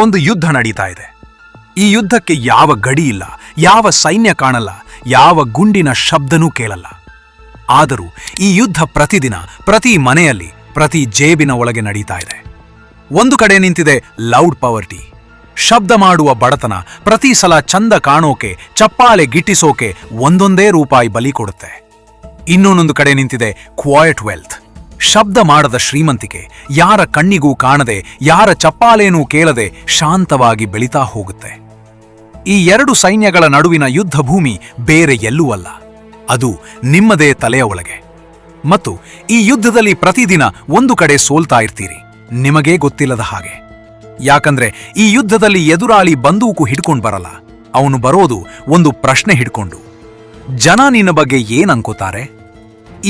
ಒಂದು ಯುದ್ಧ ನಡೀತಾ ಇದೆ. ಈ ಯುದ್ಧಕ್ಕೆ ಯಾವ ಗಡಿ ಇಲ್ಲ, ಯಾವ ಸೈನ್ಯ ಕಾಣಲ್ಲ, ಯಾವ ಗುಂಡಿನ ಶಬ್ದನೂ ಕೇಳಲ್ಲ. ಆದರೂ ಈ ಯುದ್ಧ ಪ್ರತಿದಿನ, ಪ್ರತಿ ಮನೆಯಲ್ಲಿ, ಪ್ರತಿ ಜೇಬಿನ ಒಳಗೆ ನಡೀತಾ ಇದೆ. ಒಂದು ಕಡೆ ನಿಂತಿದೆ ಲೌಡ್ ಪಾವರ್ಟಿ, ಶಬ್ದ ಮಾಡುವ ಬಡತನ. ಪ್ರತಿ ಸಲ ಚಂದ ಕಾಣೋಕೆ, ಚಪ್ಪಾಳೆ ಗಿಟ್ಟಿಸೋಕೆ ಒಂದೊಂದೇ ರೂಪಾಯಿ ಬಲಿ ಕೊಡುತ್ತೆ. ಇನ್ನೊಂದೊಂದು ಕಡೆ ನಿಂತಿದೆ ಕ್ವಾಯಟ್ ವೆಲ್ತ್, ಶಬ್ದ ಮಾಡದ ಶ್ರೀಮಂತಿಕೆ. ಯಾರ ಕಣ್ಣಿಗೂ ಕಾಣದೆ, ಯಾರ ಚಪ್ಪಾಲೇನೂ ಕೇಳದೆ ಶಾಂತವಾಗಿ ಬೆಳೀತಾ ಹೋಗುತ್ತೆ. ಈ ಎರಡು ಸೈನ್ಯಗಳ ನಡುವಿನ ಯುದ್ಧ ಭೂಮಿ ಬೇರೆ ಎಲ್ಲೂ ಅಲ್ಲ, ಅದು ನಿಮ್ಮದೇ ತಲೆಯ ಒಳಗೆ. ಮತ್ತು ಈ ಯುದ್ಧದಲ್ಲಿ ಪ್ರತಿದಿನ ಒಂದು ಕಡೆ ಸೋಲ್ತಾ ಇರ್ತೀರಿ, ನಿಮಗೇ ಗೊತ್ತಿಲ್ಲದ ಹಾಗೆ. ಯಾಕಂದ್ರೆ ಈ ಯುದ್ಧದಲ್ಲಿ ಎದುರಾಳಿ ಬಂದೂಕು ಹಿಡ್ಕೊಂಡು ಬರಲ್ಲ, ಅವನು ಬರೋದು ಒಂದು ಪ್ರಶ್ನೆ ಹಿಡ್ಕೊಂಡು. ಜನ ನಿನ್ನ ಬಗ್ಗೆ ಏನ್ ಅನ್ಕೋತಾರೆ?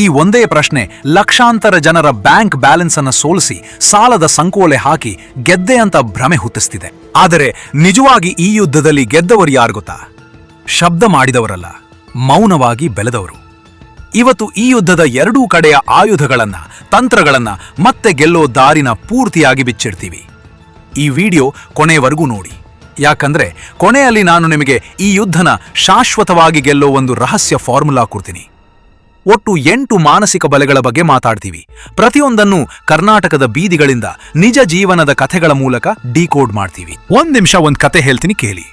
ಈ ಒಂದೇ ಪ್ರಶ್ನೆ ಲಕ್ಷಾಂತರ ಜನರ ಬ್ಯಾಂಕ್ ಬ್ಯಾಲೆನ್ಸ್ ಅನ್ನು ಸೋಲಿಸಿ, ಸಾಲದ ಸಂಕೋಲೆ ಹಾಕಿ ಗೆದ್ದೆ ಅಂತ ಭ್ರಮೆ ಹುಟ್ಟಿಸ್ತಿದೆ. ಆದರೆ ನಿಜವಾಗಿ ಈ ಯುದ್ಧದಲ್ಲಿ ಗೆದ್ದವರು ಯಾರು ಗೊತ್ತಾ? ಶಬ್ದ ಮಾಡಿದವರಲ್ಲ, ಮೌನವಾಗಿ ಬೆಳೆದವರು. ಇವತ್ತು ಈ ಯುದ್ಧದ ಎರಡೂ ಕಡೆಯ ಆಯುಧಗಳನ್ನ, ತಂತ್ರಗಳನ್ನ ಮತ್ತೆ ಗೆಲ್ಲೋ ದಾರಿನ ಪೂರ್ತಿಯಾಗಿ ಬಿಚ್ಚಿಡ್ತೀವಿ. ಈ ವಿಡಿಯೋ ಕೊನೆಯವರೆಗೂ ನೋಡಿ, ಯಾಕಂದ್ರೆ ಕೊನೆಯಲ್ಲಿ ನಾನು ನಿಮಗೆ ಈ ಯುದ್ಧನ ಶಾಶ್ವತವಾಗಿ ಗೆಲ್ಲೋ ಒಂದು ರಹಸ್ಯ ಫಾರ್ಮುಲಾ ಕೊಡ್ತೀನಿ. ಒಟ್ಟು 8 ಮಾನಸಿಕ ಬಲೆಗಳ ಬಗ್ಗೆ ಮಾತಾಡ್ತೀವಿ. ಪ್ರತಿಯೊಂದನ್ನು ಕರ್ನಾಟಕದ ಬೀದಿಗಳಿಂದ, ನಿಜ ಜೀವನದ ಕಥೆಗಳ ಮೂಲಕ ಡಿಕೋಡ್ ಮಾಡ್ತೀವಿ. ಒಂದ್ ನಿಮಿಷ ಒಂದ್ ಕತೆ ಹೇಳ್ತೀನಿ ಕೇಳಿ.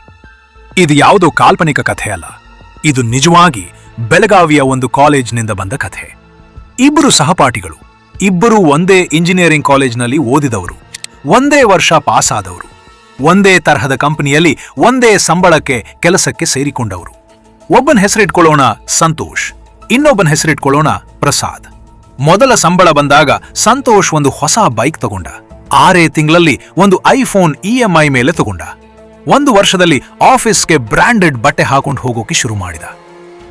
ಇದು ಯಾವುದೋ ಕಾಲ್ಪನಿಕ ಕಥೆ ಅಲ್ಲ, ಇದು ನಿಜವಾಗಿ ಬೆಳಗಾವಿಯ ಒಂದು ಕಾಲೇಜ್ನಿಂದ ಬಂದ ಕಥೆ. ಇಬ್ಬರು ಸಹಪಾಠಿಗಳು, ಇಬ್ಬರೂ ಒಂದೇ ಇಂಜಿನಿಯರಿಂಗ್ ಕಾಲೇಜ್ನಲ್ಲಿ ಓದಿದವರು, ಒಂದೇ ವರ್ಷ ಪಾಸ್ ಆದವರು, ಒಂದೇ ತರಹದ ಕಂಪನಿಯಲ್ಲಿ ಒಂದೇ ಸಂಬಳಕ್ಕೆ ಕೆಲಸಕ್ಕೆ ಸೇರಿಕೊಂಡವರು. ಒಬ್ಬನ ಹೆಸರಿಟ್ಕೊಳ್ಳೋಣ ಸಂತೋಷ್, ಇನ್ನೊಬ್ಬನ ಹೆಸರಿಟ್ಕೊಳ್ಳೋಣ ಪ್ರಸಾದ್. ಮೊದಲ ಸಂಬಳ ಬಂದಾಗ ಸಂತೋಷ್ ಒಂದು ಹೊಸ ಬೈಕ್ ತಗೊಂಡ. 6 ತಿಂಗಳಲ್ಲಿ ಒಂದು ಐಫೋನ್ EMI ಮೇಲೆ ತಗೊಂಡ. 1 ವರ್ಷದಲ್ಲಿ ಆಫೀಸ್ಗೆ ಬ್ರ್ಯಾಂಡೆಡ್ ಬಟ್ಟೆ ಹಾಕೊಂಡು ಹೋಗೋಕೆ ಶುರು ಮಾಡಿದ.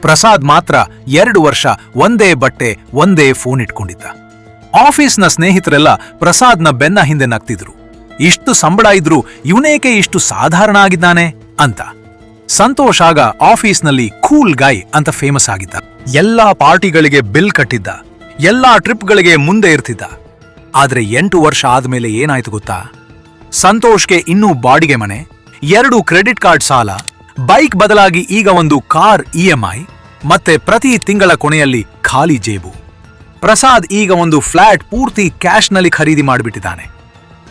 ಪ್ರಸಾದ್ ಮಾತ್ರ 2 ವರ್ಷ ಒಂದೇ ಬಟ್ಟೆ, ಒಂದೇ ಫೋನ್ ಇಟ್ಕೊಂಡಿದ್ದ. ಆಫೀಸ್ನ ಸ್ನೇಹಿತರೆಲ್ಲ ಪ್ರಸಾದ್ನ ಬೆನ್ನ ಹಿಂದೆ ನಗ್ತಿದ್ರು. ಇಷ್ಟು ಸಂಬಳ ಇದ್ರೂ ಇವನೇಕೆ ಇಷ್ಟು ಸಾಧಾರಣ ಆಗಿದ್ದಾನೆ ಅಂತ. ಸಂತೋಷ್ ಆಗ ಆಫೀಸ್ನಲ್ಲಿ ಕೂಲ್ ಗಾಯ್ ಅಂತ ಫೇಮಸ್ ಆಗಿದ್ದ. ಎಲ್ಲಾ ಪಾರ್ಟಿಗಳಿಗೆ ಬಿಲ್ ಕಟ್ಟಿದ್ದ, ಎಲ್ಲಾ ಟ್ರಿಪ್ಗಳಿಗೆ ಮುಂದೆ ಇರ್ತಿದ್ದ. ಆದ್ರೆ 8 ವರ್ಷ ಆದ್ಮೇಲೆ ಏನಾಯ್ತು ಗೊತ್ತಾ? ಸಂತೋಷ್ಗೆ ಇನ್ನೂ ಬಾಡಿಗೆ ಮನೆ, 2 ಕ್ರೆಡಿಟ್ ಕಾರ್ಡ್ ಸಾಲ, ಬೈಕ್ ಬದಲಾಗಿ ಈಗ ಒಂದು ಕಾರ್ EMI, ಮತ್ತೆ ಪ್ರತಿ ತಿಂಗಳ ಕೊನೆಯಲ್ಲಿ ಖಾಲಿ ಜೇಬು. ಪ್ರಸಾದ್ ಈಗ ಒಂದು ಫ್ಲಾಟ್ ಪೂರ್ತಿ ಕ್ಯಾಶ್ನಲ್ಲಿ ಖರೀದಿ ಮಾಡಿಬಿಟ್ಟಿದ್ದಾನೆ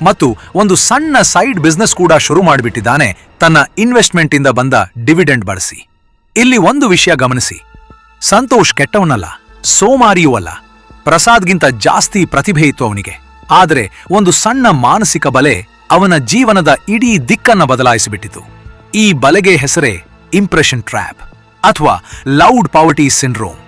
ಮತ್ತು ಒಂದು ಸಣ್ಣ ಸೈಡ್ ಬಿಸ್ನೆಸ್ ಕೂಡ ಶುರು ಮಾಡಿಬಿಟ್ಟಿದ್ದಾನೆ, ತನ್ನ ಇನ್ವೆಸ್ಟ್ಮೆಂಟ್ ಇಂದ ಬಂದ ಡಿವಿಡೆಂಡ್ ಬಳಸಿ. ಇಲ್ಲಿ ಒಂದು ವಿಷಯ ಗಮನಿಸಿ, ಸಂತೋಷ್ ಕೆಟ್ಟವನಲ್ಲ, ಸೋಮಾರಿಯೂ ಅಲ್ಲ. ಪ್ರಸಾದ್ಗಿಂತ ಜಾಸ್ತಿ ಪ್ರತಿಭೆ ಇತ್ತು ಅವನಿಗೆ. ಆದರೆ ಒಂದು ಸಣ್ಣ ಮಾನಸಿಕ ಬಲೆ ಅವನ ಜೀವನದ ಇಡೀ ದಿಕ್ಕನ್ನ ಬದಲಾಯಿಸಿಬಿಟ್ಟಿತು. ಈ ಬಲೆಗೆ ಹೆಸರೇ ಇಂಪ್ರೆಷನ್ ಟ್ರ್ಯಾಪ್ ಅಥವಾ ಲೌಡ್ ಪಾವರ್ಟಿ ಸಿಂಡ್ರೋಮ್.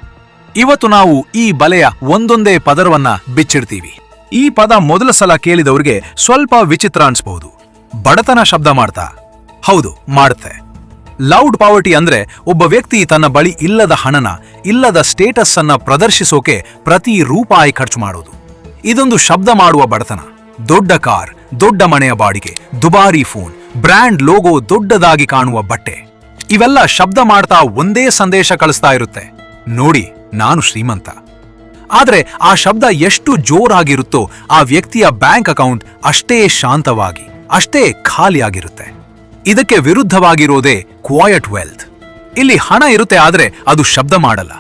ಇವತ್ತು ನಾವು ಈ ಬಲೆಯ ಒಂದೊಂದೇ ಪದರವನ್ನ ಬಿಚ್ಚಿಡ್ತೀವಿ. ಈ ಪದ ಮೊದಲ ಸಲ ಕೇಳಿದವ್ರಿಗೆ ಸ್ವಲ್ಪ ವಿಚಿತ್ರ ಅನ್ಸ್ಬಹುದು. ಬಡತನ ಶಬ್ದ ಮಾಡ್ತಾ? ಹೌದು, ಮಾಡುತ್ತೆ. ಲೌಡ್ ಪಾವರ್ಟಿ ಅಂದ್ರೆ ಒಬ್ಬ ವ್ಯಕ್ತಿ ತನ್ನ ಬಳಿ ಇಲ್ಲದ ಹಣನ, ಇಲ್ಲದ ಸ್ಟೇಟಸ್ ಅನ್ನ ಪ್ರದರ್ಶಿಸೋಕೆ ಪ್ರತಿ ರೂಪಾಯಿ ಖರ್ಚು ಮಾಡೋದು. ಇದೊಂದು ಶಬ್ದ ಮಾಡುವ ಬಡತನ. ದೊಡ್ಡ ಕಾರ್, ದೊಡ್ಡ ಮನೆಯ ಬಾಡಿಗೆ, ದುಬಾರಿ ಫೋನ್, ಬ್ರ್ಯಾಂಡ್ ಲೋಗೋ, ದೊಡ್ಡದಾಗಿ ಕಾಣುವ ಬಟ್ಟೆ, ಇವೆಲ್ಲ ಶಬ್ದ ಮಾಡ್ತಾ ಒಂದೇ ಸಂದೇಶ ಕಳಿಸ್ತಾ ಇರುತ್ತೆ, ನೋಡಿ ನಾನು ಶ್ರೀಮಂತ. ಆದ್ರೆ ಆ ಶಬ್ದ ಎಷ್ಟು ಜೋರಾಗಿರುತ್ತೋ ಆ ವ್ಯಕ್ತಿಯ ಬ್ಯಾಂಕ್ ಅಕೌಂಟ್ ಅಷ್ಟೇ ಶಾಂತವಾಗಿ, ಅಷ್ಟೇ ಖಾಲಿಯಾಗಿರುತ್ತೆ. ಇದಕ್ಕೆ ವಿರುದ್ಧವಾಗಿರೋದೇ ಕ್ವಾಯಟ್ ವೆಲ್ತ್. ಇಲ್ಲಿ ಹಣ ಇರುತ್ತೆ, ಆದ್ರೆ ಅದು ಶಬ್ದ ಮಾಡಲ್ಲ.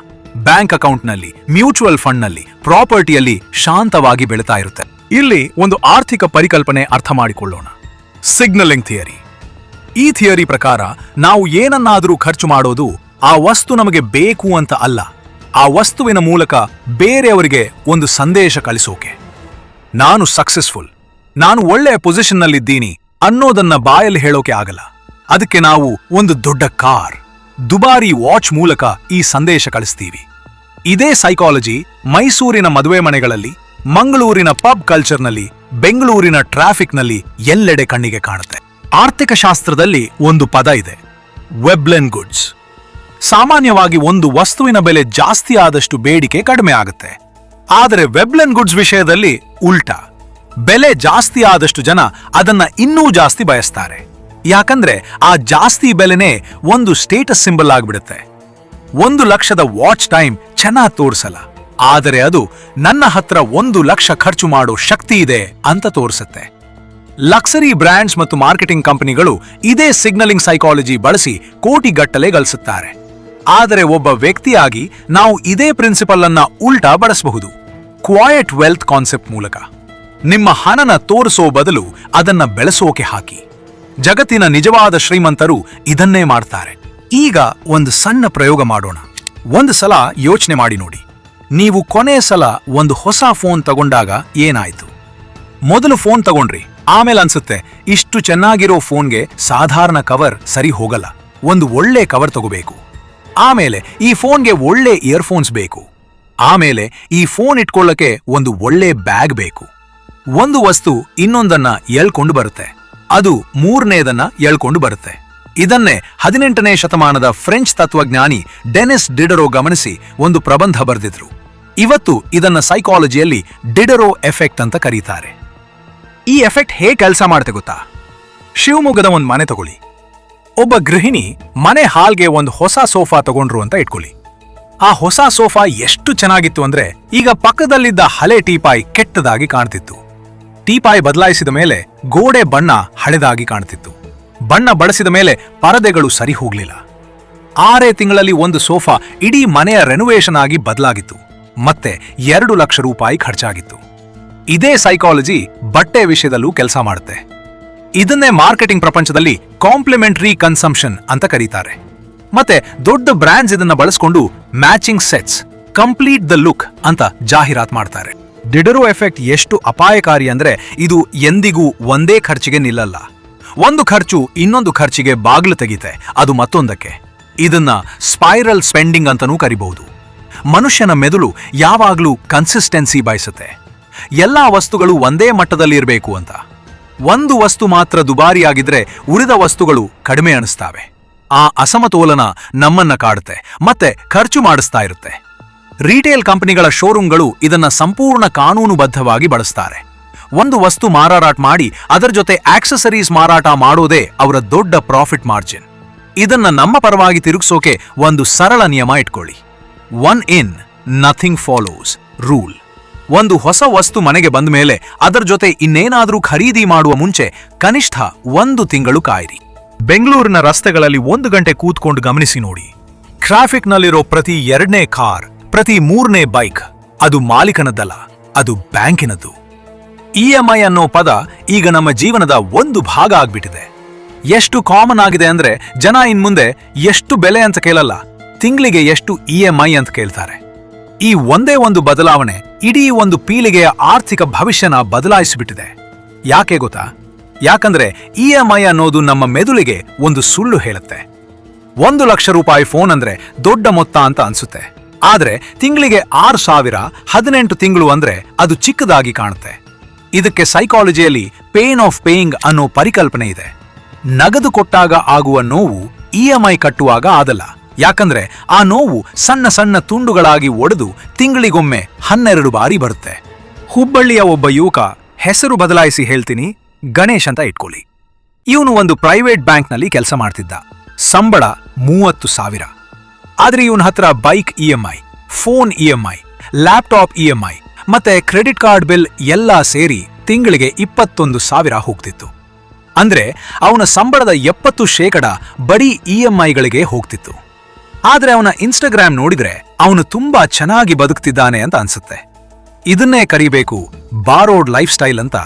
ಬ್ಯಾಂಕ್ ಅಕೌಂಟ್ನಲ್ಲಿ, ಮ್ಯೂಚುವಲ್ ಫಂಡ್ನಲ್ಲಿ, ಪ್ರಾಪರ್ಟಿಯಲ್ಲಿ ಶಾಂತವಾಗಿ ಬೆಳೀತಾ ಇರುತ್ತೆ. ಇಲ್ಲಿ ಒಂದು ಆರ್ಥಿಕ ಪರಿಕಲ್ಪನೆ ಅರ್ಥ ಮಾಡಿಕೊಳ್ಳೋಣ, ಸಿಗ್ನಲಿಂಗ್ ಥಿಯರಿ. ಈ ಥಿಯರಿ ಪ್ರಕಾರ ನಾವು ಏನನ್ನಾದರೂ ಖರ್ಚು ಮಾಡೋದು ಆ ವಸ್ತು ನಮಗೆ ಬೇಕು ಅಂತ ಅಲ್ಲ, ಆ ವಸ್ತುವಿನ ಮೂಲಕ ಬೇರೆಯವರಿಗೆ ಒಂದು ಸಂದೇಶ ಕಳಿಸೋಕೆ. ನಾನು ಸಕ್ಸಸ್ಫುಲ್, ನಾನು ಒಳ್ಳೆಯ ಪೊಸಿಷನ್ನಲ್ಲಿದ್ದೀನಿ ಅನ್ನೋದನ್ನ ಬಾಯಲ್ಲಿ ಹೇಳೋಕೆ ಆಗಲ್ಲ. ಅದಕ್ಕೆ ನಾವು ಒಂದು ದೊಡ್ಡ ಕಾರ್, ದುಬಾರಿ ವಾಚ್ ಮೂಲಕ ಈ ಸಂದೇಶ ಕಳಿಸ್ತೀವಿ. ಇದೇ ಸೈಕಾಲಜಿ ಮೈಸೂರಿನ ಮದುವೆ ಮನೆಗಳಲ್ಲಿ, ಮಂಗಳೂರಿನ ಪಬ್ ಕಲ್ಚರ್ನಲ್ಲಿ, ಬೆಂಗಳೂರಿನ ಟ್ರಾಫಿಕ್ನಲ್ಲಿ ಎಲ್ಲೆಡೆ ಕಣ್ಣಿಗೆ ಕಾಣುತ್ತೆ. ಆರ್ಥಿಕ ಶಾಸ್ತ್ರದಲ್ಲಿ ಒಂದು ಪದ ಇದೆ, ವೆಬ್ಲೆನ್ ಗುಡ್ಸ್. ಸಾಮಾನ್ಯವಾಗಿ ಒಂದು ವಸ್ತುವಿನ ಬೆಲೆ ಜಾಸ್ತಿ ಆದಷ್ಟು ಬೇಡಿಕೆ ಕಡಿಮೆ ಆಗುತ್ತೆ. ಆದರೆ ವೆಬ್ಲೆನ್ ಗುಡ್ಸ್ ವಿಷಯದಲ್ಲಿ ಉಲ್ಟಾ, ಬೆಲೆ ಜಾಸ್ತಿ ಆದಷ್ಟು ಜನ ಅದನ್ನ ಇನ್ನೂ ಜಾಸ್ತಿ ಬಯಸ್ತಾರೆ. ಯಾಕಂದ್ರೆ ಆ ಜಾಸ್ತಿ ಬೆಲೆನೇ ಒಂದು ಸ್ಟೇಟಸ್ ಸಿಂಬಲ್ ಆಗ್ಬಿಡುತ್ತೆ. 1 ಲಕ್ಷದ ವಾಚ್ ಟೈಮ್ ಚೆನ್ನಾಗಿ ತೋರಿಸಲ್ಲ, ಆದರೆ ಅದು ನನ್ನ ಹತ್ರ 1 ಲಕ್ಷ ಖರ್ಚು ಮಾಡೋ ಶಕ್ತಿ ಇದೆ ಅಂತ ತೋರಿಸುತ್ತೆ. ಲಕ್ಸರಿ ಬ್ರ್ಯಾಂಡ್ಸ್ ಮತ್ತು ಮಾರ್ಕೆಟಿಂಗ್ ಕಂಪನಿಗಳು ಇದೇ ಸಿಗ್ನಲಿಂಗ್ ಸೈಕಾಲಜಿ ಬಳಸಿ ಕೋಟಿಗಟ್ಟಲೆ ಗಳಿಸುತ್ತಾರೆ. ಆದರೆ ಒಬ್ಬ ವ್ಯಕ್ತಿಯಾಗಿ ನಾವು ಇದೇ ಪ್ರಿನ್ಸಿಪಲ್ ಅನ್ನ ಉಲ್ಟಾ ಬಳಸಬಹುದು. ಕ್ವಾಯಟ್ ವೆಲ್ತ್ ಕಾನ್ಸೆಪ್ಟ್ ಮೂಲಕ ನಿಮ್ಮ ಹಣನ ತೋರಿಸೋ ಬದಲು ಅದನ್ನ ಬೆಳೆಸೋಕೆ ಹಾಕಿ. ಜಗತ್ತಿನ ನಿಜವಾದ ಶ್ರೀಮಂತರು ಇದನ್ನೇ ಮಾಡ್ತಾರೆ. ಈಗ ಒಂದು ಸಣ್ಣ ಪ್ರಯೋಗ ಮಾಡೋಣ. ಒಂದು ಸಲ ಯೋಚನೆ ಮಾಡಿ ನೋಡಿ, ನೀವು ಕೊನೆಯ ಸಲ ಒಂದು ಹೊಸ ಫೋನ್ ತಗೊಂಡಾಗ ಏನಾಯ್ತು? ಮೊದಲು ಫೋನ್ ತಗೊಂಡ್ರಿ, ಆಮೇಲೆ ಅನ್ಸುತ್ತೆ ಇಷ್ಟು ಚೆನ್ನಾಗಿರೋ ಫೋನ್ಗೆ ಸಾಧಾರಣ ಕವರ್ ಸರಿ ಹೋಗಲ್ಲ, ಒಂದು ಒಳ್ಳೆ ಕವರ್ ತಗೋಬೇಕು. ಆಮೇಲೆ ಈ ಫೋನ್ಗೆ ಒಳ್ಳೆ ಇಯರ್ಫೋನ್ಸ್ ಬೇಕು. ಆಮೇಲೆ ಈ ಫೋನ್ ಇಟ್ಕೊಳ್ಳಕ್ಕೆ ಒಂದು ಒಳ್ಳೆ ಬ್ಯಾಗ್ ಬೇಕು. ಒಂದು ವಸ್ತು ಇನ್ನೊಂದನ್ನ ಎಳ್ಕೊಂಡು ಬರುತ್ತೆ, ಅದು ಮೂರನೇದನ್ನ ಎಳ್ಕೊಂಡು ಬರುತ್ತೆ. ಇದನ್ನೇ 18ನೇ ಶತಮಾನದ ಫ್ರೆಂಚ್ ತತ್ವಜ್ಞಾನಿ ಡೆನಿಸ್ ಡಿಡರೋ ಗಮನಿಸಿ ಒಂದು ಪ್ರಬಂಧ ಬರೆದಿದ್ರು. ಇವತ್ತು ಇದನ್ನ ಸೈಕಾಲಜಿಯಲ್ಲಿ ಡಿಡರೋ ಎಫೆಕ್ಟ್ ಅಂತ ಕರೀತಾರೆ. ಈ ಎಫೆಕ್ಟ್ ಹೇಗೆ ಕೆಲಸ ಮಾಡುತ್ತೆ ಗೊತ್ತಾ? ಶಿವಮೊಗ್ಗದ ಒಂದು ಮನೆ ತಗೊಳ್ಳಿ. ಒಬ್ಬ ಗೃಹಿಣಿ ಮನೆ ಹಾಲ್ಗೆ ಒಂದು ಹೊಸ ಸೋಫಾ ತಗೊಂಡ್ರು ಅಂತ ಇಟ್ಕೊಳ್ಳಿ. ಆ ಹೊಸ ಸೋಫಾ ಎಷ್ಟು ಚೆನ್ನಾಗಿತ್ತು ಅಂದ್ರೆ ಈಗ ಪಕ್ಕದಲ್ಲಿದ್ದ ಹಳೆ ಟೀಪಾಯ್ ಕೆಟ್ಟದಾಗಿ ಕಾಣ್ತಿತ್ತು. ಟೀಪಾಯ್ ಬದಲಾಯಿಸಿದ ಮೇಲೆ ಗೋಡೆ ಬಣ್ಣ ಹಳೆದಾಗಿ ಕಾಣ್ತಿತ್ತು. ಬಣ್ಣ ಬಳಸಿದ ಮೇಲೆ ಪರದೆಗಳು ಸರಿ ಹೋಗ್ಲಿಲ್ಲ. 6 ತಿಂಗಳಲ್ಲಿ ಒಂದು ಸೋಫಾ ಇಡೀ ಮನೆಯ ರೆನೋವೇಷನ್ ಆಗಿ ಬದಲಾಗಿತ್ತು. ಮತ್ತೆ 2 ಲಕ್ಷ ರೂಪಾಯಿ ಖರ್ಚಾಗಿತ್ತು. ಇದೇ ಸೈಕಾಲಜಿ ಬಟ್ಟೆ ವಿಷಯದಲ್ಲೂ ಕೆಲಸ ಮಾಡುತ್ತೆ. ಇದನ್ನೇ ಮಾರ್ಕೆಟಿಂಗ್ ಪ್ರಪಂಚದಲ್ಲಿ ಕಾಂಪ್ಲಿಮೆಂಟರಿ ಕನ್ಸಂಪ್ಷನ್ ಅಂತ ಕರೀತಾರೆ. ಮತ್ತೆ ದೊಡ್ಡ ಬ್ರ್ಯಾಂಡ್ಸ್ ಇದನ್ನ ಬಳಸಿಕೊಂಡು matching sets, complete the look ಅಂತ ಜಾಹೀರಾತು ಮಾಡ್ತಾರೆ. ಡಿಡರೋ ಎಫೆಕ್ಟ್ ಎಷ್ಟು ಅಪಾಯಕಾರಿ ಅಂದ್ರೆ ಇದು ಎಂದಿಗೂ ಒಂದೇ ಖರ್ಚಿಗೆ ನಿಲ್ಲಲ್ಲ. ಒಂದು ಖರ್ಚು ಇನ್ನೊಂದು ಖರ್ಚಿಗೆ ಬಾಗ್ಲು ತೆಗೀತೆ, ಅದು ಮತ್ತೊಂದಕ್ಕೆ. ಇದನ್ನ ಸ್ಪೈರಲ್ ಸ್ಪೆಂಡಿಂಗ್ ಅಂತನೂ ಕರಿಬಹುದು. ಮನುಷ್ಯನ ಮೆದುಳು ಯಾವಾಗ್ಲೂ ಕನ್ಸಿಸ್ಟೆನ್ಸಿ ಬಯಸುತ್ತೆ. ಎಲ್ಲಾ ವಸ್ತುಗಳು ಒಂದೇ ಮಟ್ಟದಲ್ಲಿ ಇರಬೇಕು ಅಂತ. ಒಂದು ವಸ್ತು ಮಾತ್ರ ದುಬಾರಿಯಾಗಿದ್ರೆ ಉಳಿದ ವಸ್ತುಗಳು ಕಡಿಮೆ ಅನಿಸ್ತಾವೆ. ಆ ಅಸಮತೋಲನ ನಮ್ಮನ್ನ ಕಾಡುತ್ತೆ ಮತ್ತೆ ಖರ್ಚು ಮಾಡಿಸ್ತಾ ಇರುತ್ತೆ. ರಿಟೇಲ್ ಕಂಪನಿಗಳ ಶೋರೂಮ್ಗಳು ಇದನ್ನ ಸಂಪೂರ್ಣ ಕಾನೂನುಬದ್ಧವಾಗಿ ಬಳಸ್ತಾರೆ. ಒಂದು ವಸ್ತು ಮಾರಾಟ ಮಾಡಿ ಅದರ ಜೊತೆ ಆಕ್ಸೆಸರೀಸ್ ಮಾರಾಟ ಮಾಡೋದೇ ಅವರ ದೊಡ್ಡ ಪ್ರಾಫಿಟ್ ಮಾರ್ಜಿನ್. ಇದನ್ನ ನಮ್ಮ ಪರವಾಗಿ ತಿರುಗಿಸೋಕೆ ಒಂದು ಸರಳ ನಿಯಮ ಇಟ್ಕೊಳ್ಳಿ. 1 in, nothing follows ರೂಲ್. ಒಂದು ಹೊಸ ವಸ್ತು ಮನೆಗೆ ಬಂದ ಮೇಲೆ ಅದರ ಜೊತೆ ಇನ್ನೇನಾದ್ರೂ ಖರೀದಿ ಮಾಡುವ ಮುಂಚೆ ಕನಿಷ್ಠ 1 ತಿಂಗಳು ಕಾಯಿರಿ. ಬೆಂಗಳೂರಿನ ರಸ್ತೆಗಳಲ್ಲಿ 1 ಗಂಟೆ ಕೂತ್ಕೊಂಡು ಗಮನಿಸಿ ನೋಡಿ. ಟ್ರಾಫಿಕ್ನಲ್ಲಿರೋ ಪ್ರತಿ 2ನೇ ಕಾರ್, ಪ್ರತಿ 3ನೇ ಬೈಕ್ ಅದು ಮಾಲೀಕನದ್ದಲ್ಲ, ಅದು ಬ್ಯಾಂಕಿನದ್ದು. EMI ಅನ್ನೋ ಪದ ಈಗ ನಮ್ಮ ಜೀವನದ ಒಂದು ಭಾಗ ಆಗ್ಬಿಟ್ಟಿದೆ. ಎಷ್ಟು ಕಾಮನ್ ಆಗಿದೆ ಅಂದ್ರೆ ಜನ ಇನ್ಮುಂದೆ ಎಷ್ಟು ಬೆಲೆ ಅಂತ ಕೇಳಲ್ಲ, ತಿಂಗಳಿಗೆ ಎಷ್ಟು EMI ಅಂತ ಕೇಳ್ತಾರೆ. ಈ ಒಂದೇ ಒಂದು ಬದಲಾವಣೆ ಇಡೀ ಒಂದು ಪೀಳಿಗೆಯ ಆರ್ಥಿಕ ಭವಿಷ್ಯನ ಬದಲಾಯಿಸಿಬಿಟ್ಟಿದೆ. ಯಾಕೆ ಗೊತ್ತಾ? ಯಾಕಂದ್ರೆ EMI ಅನ್ನೋದು ನಮ್ಮ ಮೆದುಳಿಗೆ ಒಂದು ಸುಳ್ಳು ಹೇಳುತ್ತೆ. 1 ಲಕ್ಷ ರೂಪಾಯಿ ಫೋನ್ ಅಂದ್ರೆ ದೊಡ್ಡ ಮೊತ್ತ ಅಂತ ಅನ್ಸುತ್ತೆ. ಆದ್ರೆ ತಿಂಗಳಿಗೆ 6,000 18 ತಿಂಗಳು ಅಂದ್ರೆ ಅದು ಚಿಕ್ಕದಾಗಿ ಕಾಣುತ್ತೆ. ಇದಕ್ಕೆ ಸೈಕಾಲಜಿಯಲ್ಲಿ ಪೇನ್ ಆಫ್ ಪೇಯಿಂಗ್ ಅನ್ನೋ ಪರಿಕಲ್ಪನೆ ಇದೆ. ನಗದು ಕೊಟ್ಟಾಗ ಆಗುವ ನೋವು EMI ಕಟ್ಟುವಾಗ ಆದಲ್ಲ. ಯಾಕಂದ್ರೆ ಆ ನೋವು ಸಣ್ಣ ಸಣ್ಣ ತುಂಡುಗಳಾಗಿ ಒಡೆದು ತಿಂಗಳಿಗೊಮ್ಮೆ 12 ಬಾರಿ ಬರುತ್ತೆ. ಹುಬ್ಬಳ್ಳಿಯ ಒಬ್ಬ ಯುವಕ, ಹೆಸರು ಬದಲಾಯಿಸಿ ಹೇಳ್ತೀನಿ, ಗಣೇಶ್ ಅಂತ ಇಟ್ಕೊಳ್ಳಿ. ಇವನು ಒಂದು ಪ್ರೈವೇಟ್ ಬ್ಯಾಂಕ್ನಲ್ಲಿ ಕೆಲಸ ಮಾಡ್ತಿದ್ದ. ಸಂಬಳ 30,000. ಆದ್ರೆ ಇವನ ಹತ್ರ bike EMI, phone EMI, laptop EMI ಮತ್ತೆ ಕ್ರೆಡಿಟ್ ಕಾರ್ಡ್ ಬಿಲ್ ಎಲ್ಲ ಸೇರಿ ತಿಂಗಳಿಗೆ 21,000 ಹೋಗ್ತಿತ್ತು. ಅಂದ್ರೆ ಅವನ ಸಂಬಳದ 70% ಬರೀ EMIಗಳಿಗೆ ಹೋಗ್ತಿತ್ತು. ಆದ್ರೆ ಅವನ ಇನ್ಸ್ಟಾಗ್ರಾಮ್ ನೋಡಿದ್ರೆ ಅವನು ತುಂಬಾ ಚೆನ್ನಾಗಿ ಬದುಕ್ತಿದ್ದಾನೆ ಅಂತ ಅನ್ಸುತ್ತೆ. ಇದನ್ನೇ ಕರಿಬೇಕು ಬಾರೋಡ್ ಲೈಫ್ ಸ್ಟೈಲ್ ಅಂತ.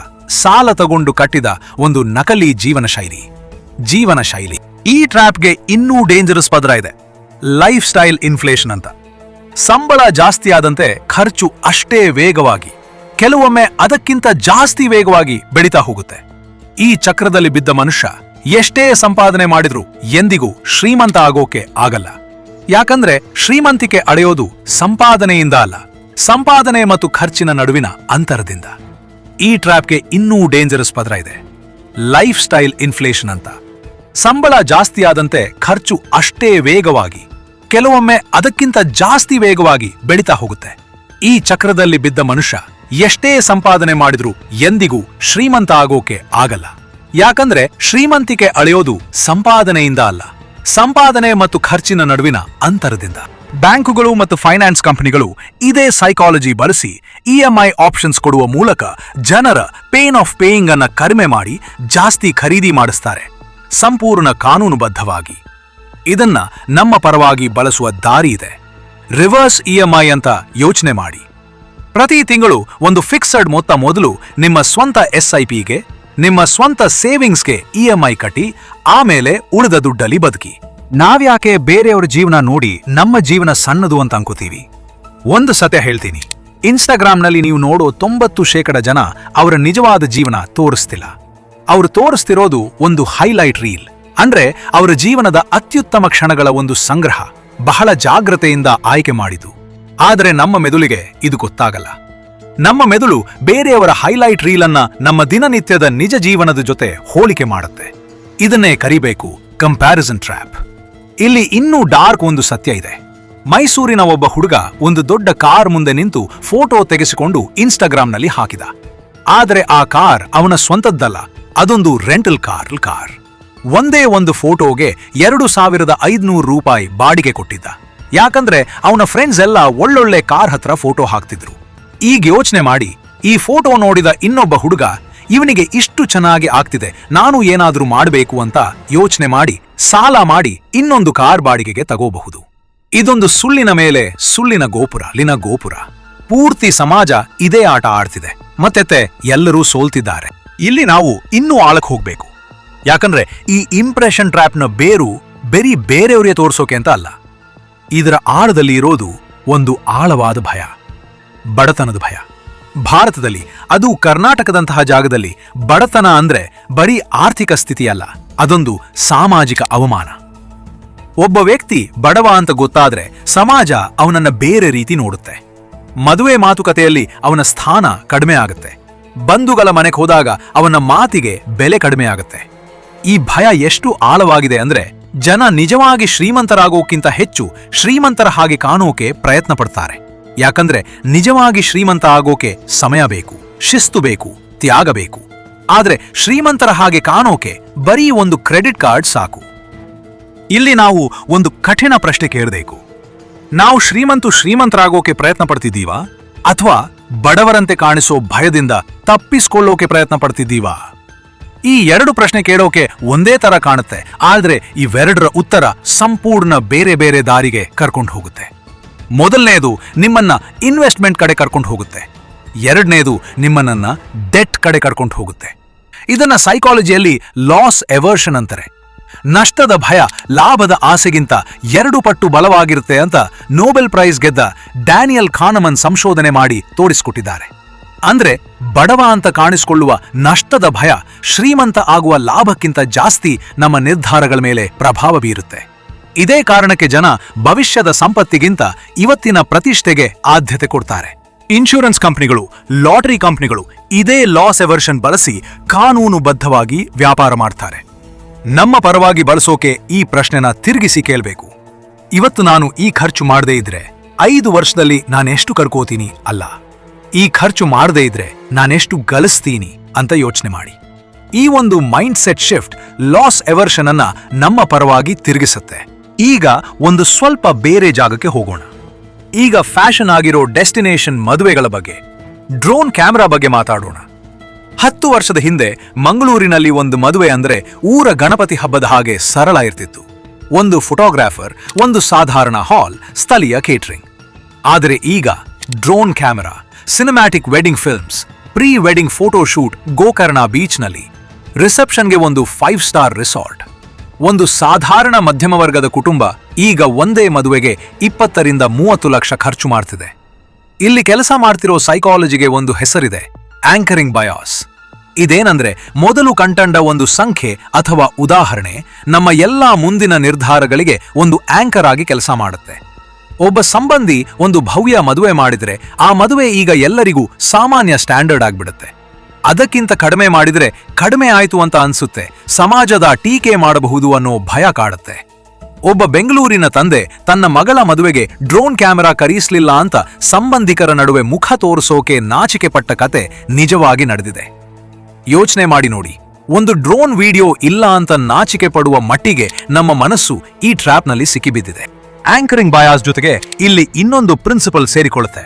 ಸಾಲ ತಗೊಂಡು ಕಟ್ಟಿದ ಒಂದು ನಕಲಿ ಜೀವನ ಶೈಲಿ. ಈ ಟ್ರ್ಯಾಪ್ಗೆ ಇನ್ನೂ ಡೇಂಜರಸ್ ಪದರ ಇದೆ, ಲೈಫ್ ಸ್ಟೈಲ್ ಇನ್ಫ್ಲೇಷನ್ ಅಂತ. ಸಂಬಳ ಜಾಸ್ತಿ ಆದಂತೆ ಖರ್ಚು ಅಷ್ಟೇ ವೇಗವಾಗಿ, ಕೆಲವೊಮ್ಮೆ ಅದಕ್ಕಿಂತ ಜಾಸ್ತಿ ವೇಗವಾಗಿ ಬೆಳೀತಾ ಹೋಗುತ್ತೆ. ಈ ಚಕ್ರದಲ್ಲಿ ಬಿದ್ದ ಮನುಷ್ಯ ಎಷ್ಟೇ ಸಂಪಾದನೆ ಮಾಡಿದ್ರೂ ಎಂದಿಗೂ ಶ್ರೀಮಂತ ಆಗೋಕೆ ಆಗಲ್ಲ. ಯಾಕಂದ್ರೆ ಶ್ರೀಮಂತಿಕೆ ಅಳೆಯೋದು ಸಂಪಾದನೆಯಿಂದ ಅಲ್ಲ, ಸಂಪಾದನೆ ಮತ್ತು ಖರ್ಚಿನ ನಡುವಿನ ಅಂತರದಿಂದ. ಈ ಟ್ರ್ಯಾಪ್ಗೆ ಇನ್ನೂ ಡೇಂಜರಸ್ ಪದರ ಇದೆ, ಲೈಫ್ ಸ್ಟೈಲ್ ಇನ್ಫ್ಲೇಷನ್ ಅಂತ. ಸಂಬಳ ಜಾಸ್ತಿ ಆದಂತೆ ಖರ್ಚು ಅಷ್ಟೇ ವೇಗವಾಗಿ, ಕೆಲವೊಮ್ಮೆ ಅದಕ್ಕಿಂತ ಜಾಸ್ತಿ ವೇಗವಾಗಿ ಬೆಳೀತಾ ಹೋಗುತ್ತೆ. ಈ ಚಕ್ರದಲ್ಲಿ ಬಿದ್ದ ಮನುಷ್ಯ ಎಷ್ಟೇ ಸಂಪಾದನೆ ಮಾಡಿದ್ರೂ ಎಂದಿಗೂ ಶ್ರೀಮಂತ ಆಗೋಕೆ ಆಗಲ್ಲ. ಯಾಕಂದ್ರೆ ಶ್ರೀಮಂತಿಕೆ ಅಳೆಯೋದು ಸಂಪಾದನೆಯಿಂದ ಅಲ್ಲ, ಸಂಪಾದನೆ ಮತ್ತು ಖರ್ಚಿನ ನಡುವಿನ ಅಂತರದಿಂದ. ಬ್ಯಾಂಕುಗಳು ಮತ್ತು ಫೈನಾನ್ಸ್ ಕಂಪನಿಗಳು ಇದೇ ಸೈಕಾಲಜಿ ಬಳಸಿ EMI ಆಪ್ಷನ್ಸ್ ಕೊಡುವ ಮೂಲಕ ಜನರ ಪೇನ್ ಆಫ್ ಪೇಯಿಂಗ್ ಅನ್ನ ಕಡಿಮೆ ಮಾಡಿ ಜಾಸ್ತಿ ಖರೀದಿ ಮಾಡಿಸ್ತಾರೆ, ಸಂಪೂರ್ಣ ಕಾನೂನುಬದ್ಧವಾಗಿ. ಇದನ್ನ ನಮ್ಮ ಪರವಾಗಿ ಬಳಸುವ ದಾರಿ ಇದೆ. ರಿವರ್ಸ್ EMI ಅಂತ ಯೋಚನೆ ಮಾಡಿ. ಪ್ರತಿ ತಿಂಗಳು ಒಂದು ಫಿಕ್ಸಡ್ ಮೊತ್ತ ಮೊದಲು ನಿಮ್ಮ ಸ್ವಂತ SIPಗೆ, ನಿಮ್ಮ ಸ್ವಂತ ಸೇವಿಂಗ್ಸ್ಗೆ EMI ಕಟ್ಟಿ, ಆಮೇಲೆ ಉಳಿದ ದುಡ್ಡಲ್ಲಿ ಬದುಕಿ. ನಾವ್ಯಾಕೆ ಬೇರೆಯವರ ಜೀವನ ನೋಡಿ ನಮ್ಮ ಜೀವನ ಸಣ್ಣದು ಅಂತ ಅನ್ಕೋತೀವಿ? ಒಂದು ಸತ್ಯ ಹೇಳ್ತೀನಿ, ಇನ್ಸ್ಟಾಗ್ರಾಮ್ನಲ್ಲಿ ನೀವು ನೋಡೋ 90% ಜನ ಅವರ ನಿಜವಾದ ಜೀವನ ತೋರಿಸ್ತಿಲ್ಲ. ಅವರು ತೋರಿಸ್ತಿರೋದು ಒಂದು ಹೈಲೈಟ್ ರೀಲ್, ಅಂದ್ರೆ ಅವರ ಜೀವನದ ಅತ್ಯುತ್ತಮ ಕ್ಷಣಗಳ ಒಂದು ಸಂಗ್ರಹ, ಬಹಳ ಜಾಗ್ರತೆಯಿಂದ ಆಯ್ಕೆ ಮಾಡಿತು. ಆದರೆ ನಮ್ಮ ಮೆದುಳಿಗೆ ಇದು ಗೊತ್ತಾಗಲ್ಲ. ನಮ್ಮ ಮೆದುಳು ಬೇರೆಯವರ ಹೈಲೈಟ್ ರೀಲ್ ಅನ್ನ ನಮ್ಮ ದಿನನಿತ್ಯದ ನಿಜ ಜೀವನದ ಜೊತೆ ಹೋಲಿಕೆ ಮಾಡುತ್ತೆ. ಇದನ್ನೇ ಕರಿಬೇಕು ಕಂಪ್ಯಾರಿಸನ್ ಟ್ರ್ಯಾಪ್. ಇಲ್ಲಿ ಇನ್ನೂ ಡಾರ್ಕ್ ಒಂದು ಸತ್ಯ ಇದೆ. ಮೈಸೂರಿನ ಒಬ್ಬ ಹುಡುಗ ಒಂದು ದೊಡ್ಡ ಕಾರ್ ಮುಂದೆ ನಿಂತು ಫೋಟೋ ತೆಗೆಸಿಕೊಂಡು ಇನ್ಸ್ಟಾಗ್ರಾಮ್ನಲ್ಲಿ ಹಾಕಿದ. ಆದರೆ ಆ ಕಾರ್ ಅವನ ಸ್ವಂತದ್ದಲ್ಲ, ಅದೊಂದು ರೆಂಟಲ್ ಕಾರ್. ಒಂದೇ ಒಂದು ಫೋಟೋಗೆ 2500 ರೂಪಾಯಿ ಬಾಡಿಗೆ ಕೊಟ್ಟಿದ್ದ. ಯಾಕಂದ್ರೆ ಅವನ ಫ್ರೆಂಡ್ಸ್ ಎಲ್ಲ ಒಳ್ಳೊಳ್ಳೆ ಕಾರ್ ಹತ್ರ ಫೋಟೋ ಹಾಕ್ತಿದ್ರು. ಈಗ ಯೋಚನೆ ಮಾಡಿ, ಈ ಫೋಟೋ ನೋಡಿದ ಇನ್ನೊಬ್ಬ ಹುಡುಗ ಇವನಿಗೆ ಇಷ್ಟು ಚೆನ್ನಾಗಿ ಆಗ್ತಿದೆ, ನಾನು ಏನಾದ್ರೂ ಮಾಡಬೇಕು ಅಂತ ಯೋಚನೆ ಮಾಡಿ ಸಾಲ ಮಾಡಿ ಇನ್ನೊಂದು ಕಾರ್ ಬಾಡಿಗೆಗೆ ತಗೋಬಹುದು. ಇದೊಂದು ಸುಳ್ಳಿನ ಮೇಲೆ ಸುಳ್ಳಿನ ಗೋಪುರ. ಪೂರ್ತಿ ಸಮಾಜ ಇದೇ ಆಟ ಆಡ್ತಿದೆ, ಮತ್ತೆ ಎಲ್ಲರೂ ಸೋಲ್ತಿದ್ದಾರೆ. ಇಲ್ಲಿ ನಾವು ಇನ್ನೂ ಆಳಕ್ಕೆ ಹೋಗ್ಬೇಕು. ಯಾಕಂದ್ರೆ ಈ ಇಂಪ್ರೆಷನ್ ಟ್ರ್ಯಾಪ್ನ ಬೇರು ಬರೀ ಬೇರೆಯವರಿಗೆ ತೋರ್ಸೋಕೆ ಅಂತ ಅಲ್ಲ. ಇದರ ಆಳದಲ್ಲಿ ಇರೋದು ಒಂದು ಆಳವಾದ ಭಯ, ಬಡತನದ ಭಯ. ಭಾರತದಲ್ಲಿ, ಅದು ಕರ್ನಾಟಕದಂತಹ ಜಾಗದಲ್ಲಿ, ಬಡತನ ಅಂದ್ರೆ ಬರೀ ಆರ್ಥಿಕ ಸ್ಥಿತಿಯಲ್ಲ, ಅದೊಂದು ಸಾಮಾಜಿಕ ಅವಮಾನ. ಒಬ್ಬ ವ್ಯಕ್ತಿ ಬಡವ ಅಂತ ಗೊತ್ತಾದ್ರೆ ಸಮಾಜ ಅವನನ್ನ ಬೇರೆ ರೀತಿ ನೋಡುತ್ತೆ. ಮದುವೆ ಮಾತುಕತೆಯಲ್ಲಿ ಅವನ ಸ್ಥಾನ ಕಡಿಮೆ ಆಗುತ್ತೆ. ಬಂಧುಗಳ ಮನೆಗೆ ಹೋದಾಗ ಅವನ ಮಾತಿಗೆ ಬೆಲೆ ಕಡಿಮೆ ಆಗುತ್ತೆ. ಈ ಭಯ ಎಷ್ಟು ಆಳವಾಗಿದೆ ಅಂದ್ರೆ ಜನ ನಿಜವಾಗಿ ಶ್ರೀಮಂತರಾಗೋಕ್ಕಿಂತ ಹೆಚ್ಚು ಶ್ರೀಮಂತರ ಹಾಗೆ ಕಾಣೋಕೆ ಪ್ರಯತ್ನ ಪಡ್ತಾರೆ. ಯಾಕಂದ್ರೆ ನಿಜವಾಗಿ ಶ್ರೀಮಂತ ಆಗೋಕೆ ಸಮಯ ಬೇಕು, ಶಿಸ್ತು ಬೇಕು, ತ್ಯಾಗ ಬೇಕು. ಆದ್ರೆ ಶ್ರೀಮಂತರ ಹಾಗೆ ಕಾಣೋಕೆ ಬರೀ ಒಂದು ಕ್ರೆಡಿಟ್ ಕಾರ್ಡ್ ಸಾಕು. ಇಲ್ಲಿ ನಾವು ಒಂದು ಕಠಿಣ ಪ್ರಶ್ನೆ ಕೇಳಬೇಕು. ನಾವು ಶ್ರೀಮಂತರಾಗೋಕೆ ಪ್ರಯತ್ನ ಪಡ್ತಿದ್ದೀವಾ, ಅಥವಾ ಬಡವರಂತೆ ಕಾಣಿಸೋ ಭಯದಿಂದ ತಪ್ಪಿಸ್ಕೊಳ್ಳೋಕೆ ಪ್ರಯತ್ನ ಪಡ್ತಿದ್ದೀವಾ? ಈ ಎರಡು ಪ್ರಶ್ನೆ ಕೇಳೋಕೆ ಒಂದೇ ತರ ಕಾಣುತ್ತೆ, ಆದ್ರೆ ಇವೆರಡರ ಉತ್ತರ ಸಂಪೂರ್ಣ ಬೇರೆ ಬೇರೆ ದಾರಿಗೆ ಕರ್ಕೊಂಡು ಹೋಗುತ್ತೆ. ಮೊದಲನೇದು ನಿಮ್ಮನ್ನ ಇನ್ವೆಸ್ಟ್ಮೆಂಟ್ ಕಡೆ ಕರ್ಕೊಂಡು ಹೋಗುತ್ತೆ. ಎರಡನೇದು ನಿಮ್ಮನ್ನ ಡೆಟ್ ಕಡೆ ಕರ್ಕೊಂಡು ಹೋಗುತ್ತೆ. ಇದನ್ನ ಸೈಕಾಲಜಿಯಲ್ಲಿ ಲಾಸ್ ಎವರ್ಷನ್ ಅಂತಾರೆ. ನಷ್ಟದ ಭಯ ಲಾಭದ ಆಸೆಗಿಂತ 2 ಪಟ್ಟು ಬಲವಾಗಿರುತ್ತೆ ಅಂತ ನೊಬೆಲ್ ಪ್ರೈಸ್ ಗೆದ್ದ ಡ್ಯಾನಿಯಲ್ ಕಾನಮನ್ ಸಂಶೋಧನೆ ಮಾಡಿ ತೋರಿಸಿಕೊಟ್ಟಿದ್ದಾರೆ. ಅಂದ್ರೆ ಬಡವ ಅಂತ ಕಾಣಿಸಿಕೊಳ್ಳುವ ನಷ್ಟದ ಭಯ ಶ್ರೀಮಂತ ಆಗುವ ಲಾಭಕ್ಕಿಂತ ಜಾಸ್ತಿ ನಮ್ಮ ನಿರ್ಧಾರಗಳ ಮೇಲೆ ಪ್ರಭಾವ ಬೀರುತ್ತೆ. ಇದೇ ಕಾರಣಕ್ಕೆ ಜನ ಭವಿಷ್ಯದ ಸಂಪತ್ತಿಗಿಂತ ಇವತ್ತಿನ ಪ್ರತಿಷ್ಠೆಗೆ ಆದ್ಯತೆ ಕೊಡ್ತಾರೆ. ಇನ್ಶೂರೆನ್ಸ್ ಕಂಪನಿಗಳು, ಲಾಟರಿ ಕಂಪನಿಗಳು ಇದೇ ಲಾಸ್ ಎವರ್ಷನ್ ಬಳಸಿ ಕಾನೂನುಬದ್ಧವಾಗಿ ವ್ಯಾಪಾರ ಮಾಡ್ತಾರೆ. ನಮ್ಮ ಪರವಾಗಿ ಬಳಸೋಕೆ ಈ ಪ್ರಶ್ನೆನ ತಿರುಗಿಸಿ ಕೇಳಬೇಕು. ಇವತ್ತು ನಾನು ಈ ಖರ್ಚು ಮಾಡದೇ ಇದ್ರೆ 5 ವರ್ಷದಲ್ಲಿ ನಾನೆಷ್ಟು ಕರ್ಕೋತೀನಿ ಅಲ್ಲ, ಈ ಖರ್ಚು ಮಾಡದೇ ಇದ್ರೆ ನಾನೆಷ್ಟು ಗಳಿಸ್ತೀನಿ ಅಂತ ಯೋಚನೆ ಮಾಡಿ. ಈ ಒಂದು ಮೈಂಡ್ ಸೆಟ್ ಶಿಫ್ಟ್ ಲಾಸ್ ಎವರ್ಷನ್ ಅನ್ನ ನಮ್ಮ ಪರವಾಗಿ ತಿರುಗಿಸುತ್ತೆ. ಈಗ ಒಂದು ಸ್ವಲ್ಪ ಬೇರೆ ಜಾಗಕ್ಕೆ ಹೋಗೋಣ. ಈಗ ಫ್ಯಾಷನ್ ಆಗಿರೋ ಡೆಸ್ಟಿನೇಷನ್ ಮದುವೆಗಳ ಬಗ್ಗೆ, ಡ್ರೋನ್ ಕ್ಯಾಮೆರಾ ಬಗ್ಗೆ ಮಾತಾಡೋಣ. 10 ವರ್ಷದ ಹಿಂದೆ ಮಂಗಳೂರಿನಲ್ಲಿ ಒಂದು ಮದುವೆ ಅಂದ್ರೆ ಊರ ಗಣಪತಿ ಹಬ್ಬದ ಹಾಗೆ ಸರಳ ಇರ್ತಿತ್ತು. ಒಂದು ಫೋಟೋಗ್ರಾಫರ್, ಒಂದು ಸಾಧಾರಣ ಹಾಲ್, ಸ್ಥಳೀಯ ಕೇಟರಿಂಗ್. ಆದರೆ ಈಗ drone camera, cinematic wedding films, pre wedding photo shoot Gokarna ಬೀಚ್ನಲ್ಲಿ, ರಿಸೆಪ್ಷನ್ಗೆ ಒಂದು 5 ಸ್ಟಾರ್ ರಿಸಾರ್ಟ್. ಒಂದು ಸಾಧಾರಣ ಮಧ್ಯಮ ವರ್ಗದ ಕುಟುಂಬ ಈಗ ಒಂದೇ ಮದುವೆಗೆ 20 ರಿಂದ 30 ಲಕ್ಷ ಖರ್ಚು ಮಾಡ್ತಿದೆ. ಇಲ್ಲಿ ಕೆಲಸ ಮಾಡ್ತಿರೋ ಸೈಕಾಲಜಿಗೆ ಒಂದು ಹೆಸರಿದೆ, ಆಂಕರಿಂಗ್ ಬಯಾಸ್. ಇದೇನಂದ್ರೆ ಮೊದಲು ಕಂಟಂಡ ಒಂದು ಸಂಖ್ಯೆ ಅಥವಾ ಉದಾಹರಣೆ ನಮ್ಮ ಎಲ್ಲಾ ಮುಂದಿನ ನಿರ್ಧಾರಗಳಿಗೆ ಒಂದು ಆಂಕರ್ ಆಗಿ ಕೆಲಸ ಮಾಡುತ್ತೆ. ಒಬ್ಬ ಸಂಬಂಧಿ ಒಂದು ಭವ್ಯ ಮದುವೆ ಮಾಡಿದ್ರೆ ಆ ಮದುವೆ ಈಗ ಎಲ್ಲರಿಗೂ ಸಾಮಾನ್ಯ ಸ್ಟ್ಯಾಂಡರ್ಡ್ ಆಗ್ಬಿಡುತ್ತೆ. ಅದಕ್ಕಿಂತ ಕಡಿಮೆ ಮಾಡಿದ್ರೆ ಕಡಿಮೆ ಆಯ್ತು ಅಂತ ಅನ್ಸುತ್ತೆ, ಸಮಾಜದ ಟೀಕೆ ಮಾಡಬಹುದು ಅನ್ನೋ ಭಯ ಕಾಡುತ್ತೆ. ಒಬ್ಬ ಬೆಂಗಳೂರಿನ ತಂದೆ ತನ್ನ ಮಗಳ ಮದುವೆಗೆ ಡ್ರೋನ್ ಕ್ಯಾಮೆರಾ ಕರೆಯಿಸಲಿಲ್ಲ ಅಂತ ಸಂಬಂಧಿಕರ ನಡುವೆ ಮುಖ ತೋರಿಸೋಕೆ ನಾಚಿಕೆ ಪಟ್ಟ ಕತೆ ನಿಜವಾಗಿ ನಡೆದಿದೆ. ಯೋಚನೆ ಮಾಡಿ ನೋಡಿ, ಒಂದು ಡ್ರೋನ್ ವಿಡಿಯೋ ಇಲ್ಲ ಅಂತ ನಾಚಿಕೆ ಪಡುವ ಮಟ್ಟಿಗೆ ನಮ್ಮ ಮನಸ್ಸು ಈ ಟ್ರ್ಯಾಪ್ನಲ್ಲಿ ಸಿಕ್ಕಿಬಿದ್ದಿದೆ. ಆಂಕರಿಂಗ್ ಬಯಾಸ್ ಜೊತೆಗೆ ಇಲ್ಲಿ ಇನ್ನೊಂದು ಪ್ರಿನ್ಸಿಪಲ್ ಸೇರಿಕೊಳ್ಳುತ್ತೆ.